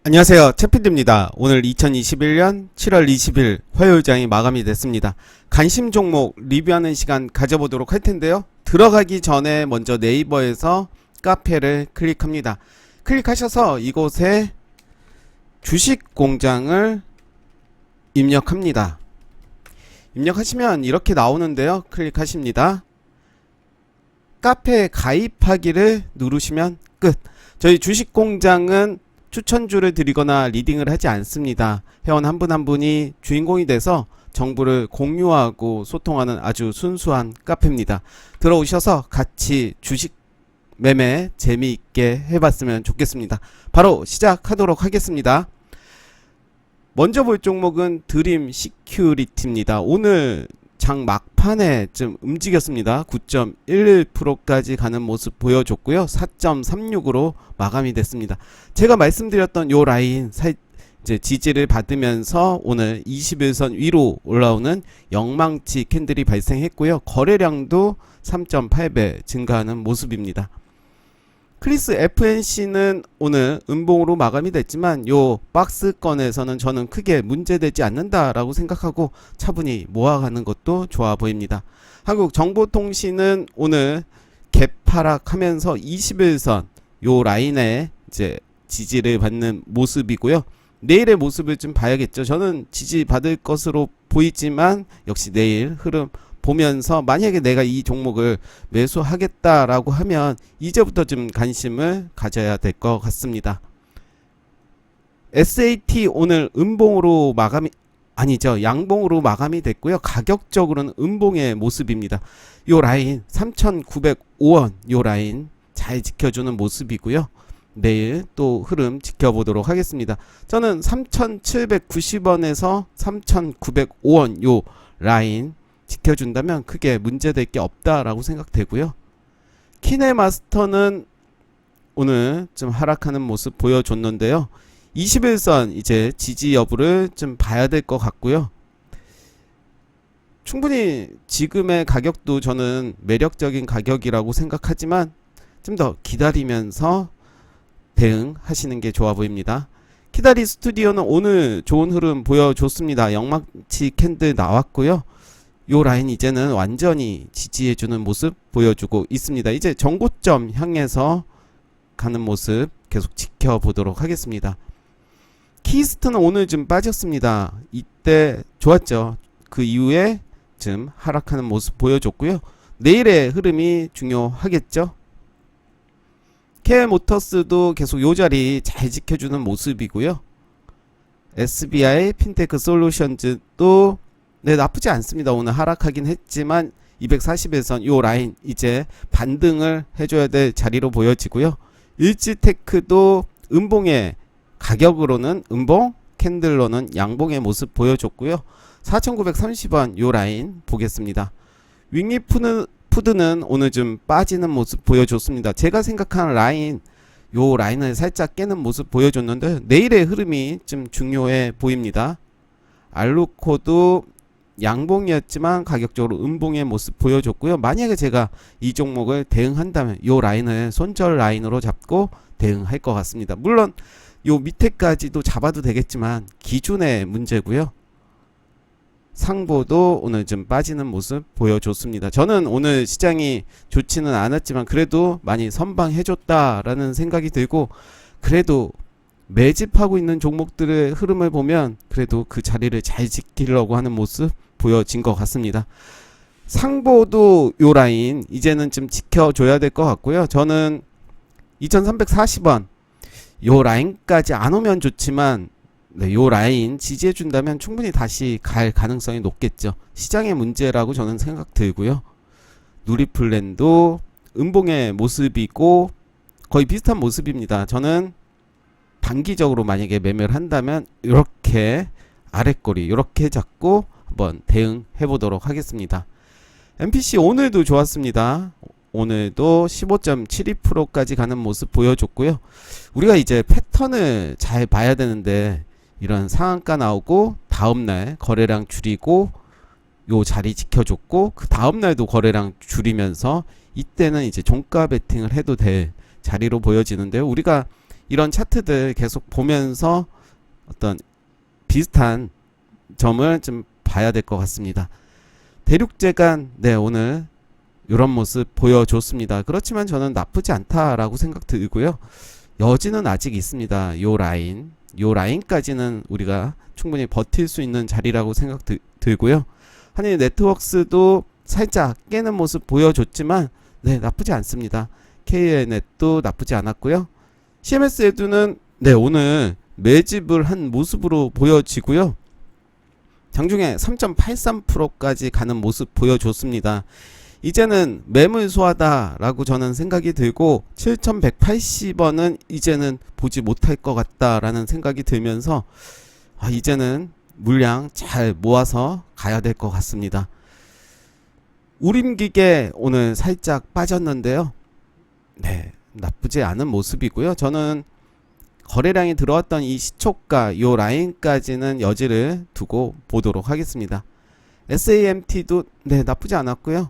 안녕하세요, 채피디입니다. 오늘 2021년 7월 20일 화요일장이 마감이 됐습니다. 관심 종목 리뷰하는 시간 가져보도록 할 텐데요. 들어가기 전에 먼저 네이버에서 카페를 클릭합니다. 클릭하셔서 이곳에 주식 공장을 입력합니다. 입력하시면 이렇게 나오는데요. 클릭하십니다. 카페에 가입하기를 누르시면 끝. 저희 주식 공장은 추천주를 드리거나 리딩을 하지 않습니다. 회원 한 분 한 분이 주인공이 돼서 정보를 공유하고 소통하는 아주 순수한 카페입니다. 들어오셔서 같이 주식 매매 재미있게 해봤으면 좋겠습니다. 바로 시작하도록 하겠습니다. 먼저 볼 종목은 드림 시큐리티입니다. 오늘 장 막판에 좀 움직였습니다. 9.11%까지 가는 모습 보여줬고요. 4.36으로 마감이 됐습니다. 제가 말씀드렸던 요 라인 이제 지지를 받으면서 오늘 21선 위로 올라오는 영망치 캔들이 발생했고요. 거래량도 3.8배 증가하는 모습입니다. 크리스 FNC는 오늘 음봉으로 마감이 됐지만 요 박스권에서는 저는 크게 문제되지 않는다라고 생각하고 차분히 모아가는 것도 좋아 보입니다. 한국정보통신은 오늘 갭하락하면서 21선 요 라인에 이제 지지를 받는 모습이고요. 내일의 모습을 좀 봐야겠죠. 저는 지지 받을 것으로 보이지만 역시 내일 흐름 보면서 만약에 내가 이 종목을 매수하겠다라고 하면 이제부터 좀 관심을 가져야 될 것 같습니다. SAT 오늘 음봉으로 마감이 아니죠. 양봉으로 마감이 됐고요. 가격적으로는 음봉의 모습입니다. 요 라인 3,905원 요 라인 잘 지켜주는 모습이고요. 내일 또 흐름 지켜보도록 하겠습니다. 저는 3,790원에서 3,905원 요 라인 지켜준다면 크게 문제될 게 없다라고 생각되고요. 키네마스터는 오늘 좀 하락하는 모습 보여줬는데요. 21선 이제 지지 여부를 좀 봐야 될 것 같고요. 충분히 지금의 가격도 저는 매력적인 가격이라고 생각하지만 좀 더 기다리면서 대응하시는 게 좋아 보입니다. 키다리 스튜디오는 오늘 좋은 흐름 보여줬습니다. 영망치 캔들 나왔고요. 요 라인 이제는 완전히 지지해주는 모습 보여주고 있습니다. 이제 정고점 향해서 가는 모습 계속 지켜보도록 하겠습니다. 키스트는 오늘 좀 빠졌습니다. 이때 좋았죠. 그 이후에 좀 하락하는 모습 보여줬고요. 내일의 흐름이 중요하겠죠. KM모터스도 계속 요 자리 잘 지켜주는 모습이고요. SBI 핀테크 솔루션즈도 네, 나쁘지 않습니다. 오늘 하락하긴 했지만 240에선 요 라인 이제 반등을 해줘야 될 자리로 보여지고요. 일지테크도 음봉의 가격으로는 음봉, 캔들로는 양봉의 모습 보여줬고요. 4,930원 요 라인 보겠습니다. 윙리푸드는 오늘 좀 빠지는 모습 보여줬습니다. 제가 생각하는 라인 요 라인을 살짝 깨는 모습 보여줬는데 내일의 흐름이 좀 중요해 보입니다. 알루코도 양봉이었지만 가격적으로 음봉의 모습 보여줬고요. 만약에 제가 이 종목을 대응한다면 요 라인을 손절 라인으로 잡고 대응할 것 같습니다. 물론 요 밑에까지도 잡아도 되겠지만 기준의 문제고요. 상보도 오늘 좀 빠지는 모습 보여줬습니다. 저는 오늘 시장이 좋지는 않았지만 그래도 많이 선방해줬다라는 생각이 들고 그래도 매집하고 있는 종목들의 흐름을 보면 그래도 그 자리를 잘 지키려고 하는 모습 보여진 것 같습니다. 상보도 요 라인 이제는 좀 지켜줘야 될 것 같고요. 저는 2340원 요 라인까지 안 오면 좋지만 네, 요 라인 지지해준다면 충분히 다시 갈 가능성이 높겠죠. 시장의 문제라고 저는 생각 들고요. 누리플랜도 음봉의 모습이고 거의 비슷한 모습입니다. 저는 단기적으로 만약에 매매를 한다면 이렇게 아랫꼬리 이렇게 잡고 한번 대응해 보도록 하겠습니다. MPC 오늘도 좋았습니다. 오늘도 15.72%까지 가는 모습 보여줬고요. 우리가 이제 패턴을 잘 봐야 되는데 이런 상한가 나오고 다음날 거래량 줄이고 요 자리 지켜줬고 그 다음날도 거래량 줄이면서 이때는 이제 종가 베팅을 해도 될 자리로 보여지는데요. 우리가 이런 차트들 계속 보면서 어떤 비슷한 점을 좀 봐야 될 것 같습니다. 대륙제간 네 오늘 이런 모습 보여줬습니다. 그렇지만 저는 나쁘지 않다라고 생각 들고요. 여지는 아직 있습니다. 요 라인까지는 우리가 충분히 버틸 수 있는 자리라고 생각 들고요. 한일 네트워크스도 살짝 깨는 모습 보여줬지만 네 나쁘지 않습니다. KNet도 나쁘지 않았고요. CMS 에듀는 네 오늘 매집을 한 모습으로 보여지고요. 장중에 3.83%까지 가는 모습 보여줬습니다. 이제는 매물 소화다 라고 저는 생각이 들고 7180원은 이제는 보지 못할 것 같다 라는 생각이 들면서 이제는 물량 잘 모아서 가야 될 것 같습니다. 우림기계 오늘 살짝 빠졌는데요. 네, 나쁘지 않은 모습이고요. 저는 거래량이 들어왔던 이 시초가 요 라인까지는 여지를 두고 보도록 하겠습니다. SAMT도 네 나쁘지 않았고요.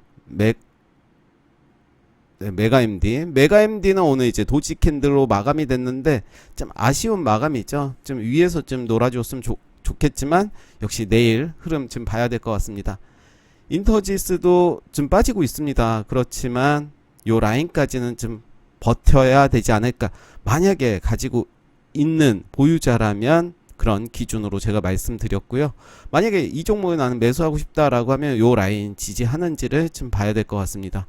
메가MD는 오늘 이제 도지 캔들로 마감이 됐는데 좀 아쉬운 마감이죠. 좀 위에서 좀 놀아줬으면 좋겠지만 역시 내일 흐름 좀 봐야 될 것 같습니다. 인터지스도 좀 빠지고 있습니다. 그렇지만 요 라인까지는 좀 버텨야 되지 않을까. 만약에 가지고 있는 보유자라면 그런 기준으로 제가 말씀드렸고요. 만약에 이 종목에 나는 매수하고 싶다라고 하면 요 라인 지지하는지를 좀 봐야 될 것 같습니다.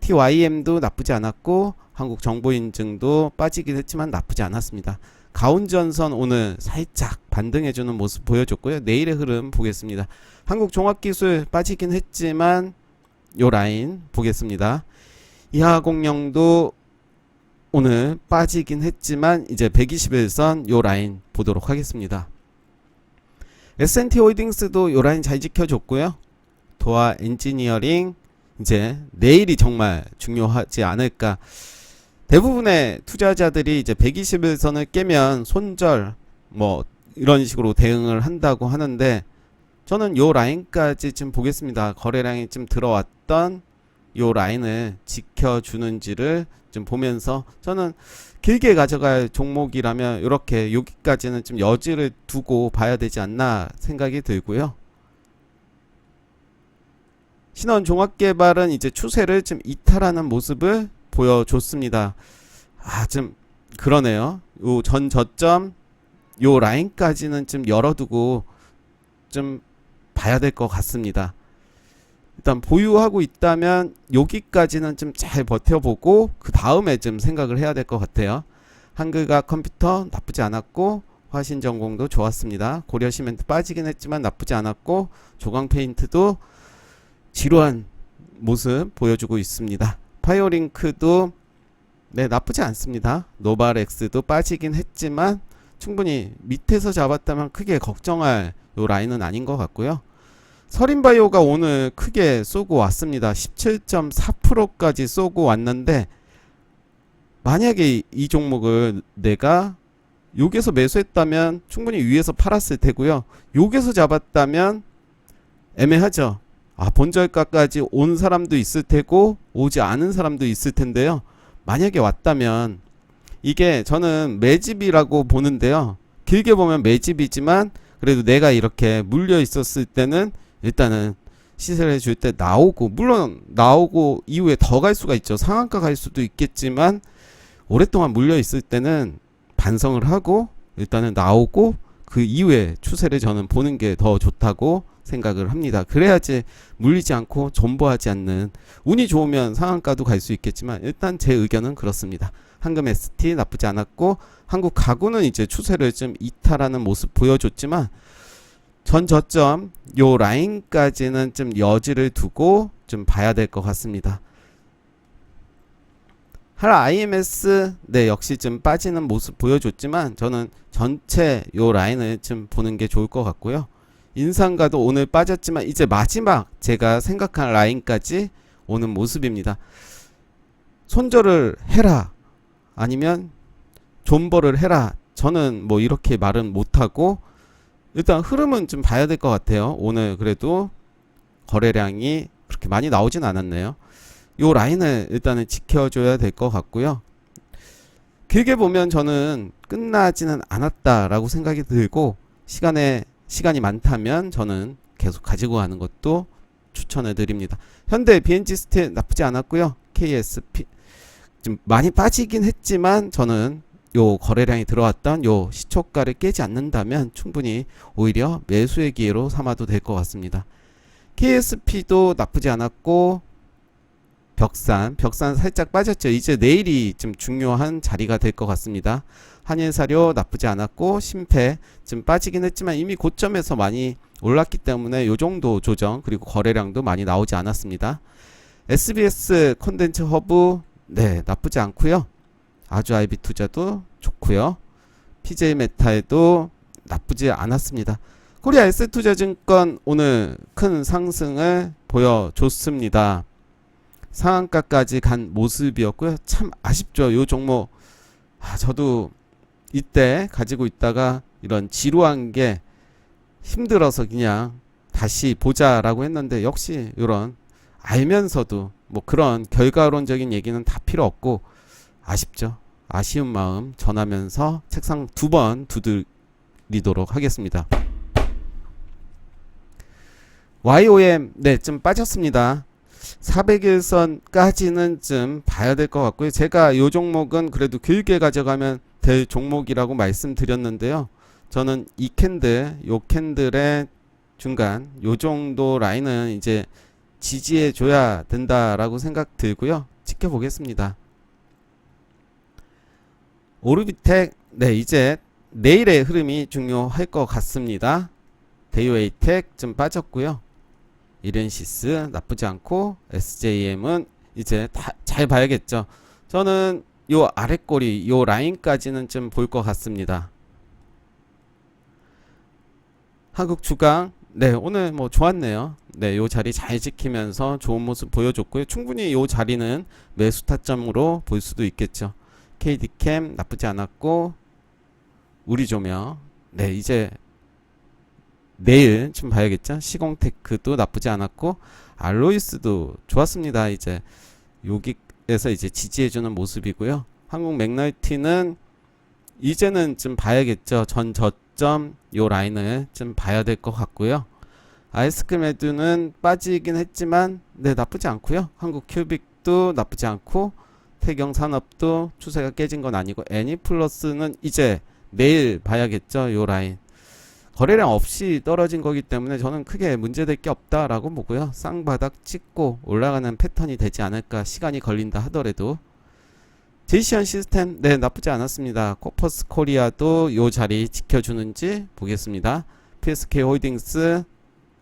TYM도 나쁘지 않았고 한국정보인증도 빠지긴 했지만 나쁘지 않았습니다. 가온전선 오늘 살짝 반등해주는 모습 보여줬고요. 내일의 흐름 보겠습니다. 한국종합기술 빠지긴 했지만 요 라인 보겠습니다. 이하공영도 오늘 빠지긴 했지만 이제 121선 요 라인 보도록 하겠습니다. S&T홀딩스도 요 라인 잘 지켜줬고요. 도화 엔지니어링 이제 내일이 정말 중요하지 않을까. 대부분의 투자자들이 이제 121선을 깨면 손절 뭐 이런 식으로 대응을 한다고 하는데 저는 요 라인까지 좀 보겠습니다. 거래량이 좀 들어왔던 요 라인을 지켜주는지를 좀 보면서 저는 길게 가져갈 종목이라면 이렇게 여기까지는 좀 여지를 두고 봐야 되지 않나 생각이 들고요. 신원종합개발은 이제 추세를 좀 이탈하는 모습을 보여줬습니다. 좀 그러네요. 요 전 저점 요 라인까지는 좀 열어두고 좀 봐야 될 것 같습니다. 일단 보유하고 있다면 여기까지는 좀 잘 버텨보고 그 다음에 좀 생각을 해야 될 것 같아요. 한글과 컴퓨터 나쁘지 않았고 화신전공도 좋았습니다. 고려시멘트 빠지긴 했지만 나쁘지 않았고 조광페인트도 지루한 모습 보여주고 있습니다. 파이어링크도 네 나쁘지 않습니다. 노바렉스도 빠지긴 했지만 충분히 밑에서 잡았다면 크게 걱정할 요 라인은 아닌 것 같고요. 서린바이오가 오늘 크게 쏘고 왔습니다. 17.4%까지 쏘고 왔는데 만약에 이 종목을 내가 여기서 매수했다면 충분히 위에서 팔았을 테고요. 여기서 잡았다면 애매하죠. 본저가까지 온 사람도 있을 테고 오지 않은 사람도 있을 텐데요. 만약에 왔다면 이게 저는 매집이라고 보는데요. 길게 보면 매집이지만 그래도 내가 이렇게 물려 있었을 때는 일단은 시세를 해줄 때 나오고, 물론 나오고 이후에 더 갈 수가 있죠. 상한가 갈 수도 있겠지만 오랫동안 물려 있을 때는 반성을 하고 일단은 나오고 그 이후에 추세를 저는 보는 게 더 좋다고 생각을 합니다. 그래야지 물리지 않고 존버하지 않는, 운이 좋으면 상한가도 갈 수 있겠지만 일단 제 의견은 그렇습니다. 한금 ST 나쁘지 않았고 한국 가구는 이제 추세를 좀 이탈하는 모습 보여줬지만 전 저점 요 라인까지는 좀 여지를 두고 좀 봐야 될 것 같습니다. 하나 IMS 네 역시 좀 빠지는 모습 보여줬지만 저는 전체 요 라인을 좀 보는 게 좋을 것 같고요. 인상가도 오늘 빠졌지만 이제 마지막 제가 생각한 라인까지 오는 모습입니다. 손절을 해라 아니면 존버를 해라, 저는 뭐 이렇게 말은 못하고 일단 흐름은 좀 봐야 될 것 같아요. 오늘 그래도 거래량이 그렇게 많이 나오진 않았네요. 요 라인을 일단은 지켜줘야 될 것 같고요. 길게 보면 저는 끝나지는 않았다라고 생각이 들고, 시간이 많다면 저는 계속 가지고 가는 것도 추천해 드립니다. 현대 BNG 스틸 나쁘지 않았고요. KSP 좀 많이 빠지긴 했지만 저는 요 거래량이 들어왔던 요 시초가를 깨지 않는다면 충분히 오히려 매수의 기회로 삼아도 될 것 같습니다. KSP도 나쁘지 않았고, 벽산 살짝 빠졌죠. 이제 내일이 좀 중요한 자리가 될 것 같습니다. 한일사료 나쁘지 않았고, 심패 좀 빠지긴 했지만 이미 고점에서 많이 올랐기 때문에 요 정도 조정, 그리고 거래량도 많이 나오지 않았습니다. SBS 콘텐츠 허브 네, 나쁘지 않고요. 아주 IB 투자도 좋고요. PJ 메타에도 나쁘지 않았습니다. 코리아 S투자증권 오늘 큰 상승을 보여줬습니다. 상한가까지 간 모습이었고요. 참 아쉽죠. 요 종목 저도 이때 가지고 있다가 이런 지루한 게 힘들어서 그냥 다시 보자라고 했는데, 역시 이런 알면서도 뭐 그런 결과론적인 얘기는 다 필요 없고 아쉽죠. 아쉬운 마음 전하면서 책상 2번 두드리도록 하겠습니다. YOM 네, 좀 빠졌습니다. 400일선까지는 좀 봐야 될 것 같고요. 제가 요 종목은 그래도 길게 가져가면 될 종목이라고 말씀드렸는데요. 저는 이 캔들, 요 캔들의 중간 요 정도 라인은 이제 지지해 줘야 된다라고 생각 들고요. 지켜보겠습니다. 오르비텍 네, 이제 내일의 흐름이 중요할 것 같습니다. 데이웨이텍 좀 빠졌고요. 이렌시스 나쁘지 않고, SJM은 이제 잘 봐야겠죠. 저는 요 아랫꼬리 요 라인까지는 좀 볼 것 같습니다. 한국주강 네, 오늘 뭐 좋았네요. 네, 요 자리 잘 지키면서 좋은 모습 보여줬고요. 충분히 요 자리는 매수 타점으로 볼 수도 있겠죠. KD캠 나쁘지 않았고, 우리조명 네, 이제 내일 좀 봐야겠죠. 시공테크도 나쁘지 않았고, 알로이스도 좋았습니다. 이제 여기에서 이제 지지해주는 모습이고요. 한국 맥널티는 이제는 좀 봐야겠죠. 전 저점 요 라인을 좀 봐야 될 것 같고요. 아이스크림 헤드는 빠지긴 했지만 네, 나쁘지 않고요. 한국 큐빅도 나쁘지 않고, 태경산업도 추세가 깨진 건 아니고, 애니플러스는 이제 내일 봐야겠죠. 요 라인 거래량 없이 떨어진 거기 때문에 저는 크게 문제될 게 없다라고 보고요. 쌍바닥 찍고 올라가는 패턴이 되지 않을까, 시간이 걸린다 하더라도. 제이시안 시스템 네, 나쁘지 않았습니다. 코퍼스 코리아도 요 자리 지켜주는지 보겠습니다. PSK 홀딩스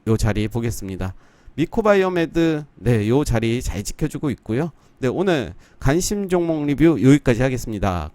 요 자리 보겠습니다. 미코바이오메드 네, 요 자리 잘 지켜주고 있고요. 네, 오늘 관심 종목 리뷰 여기까지 하겠습니다.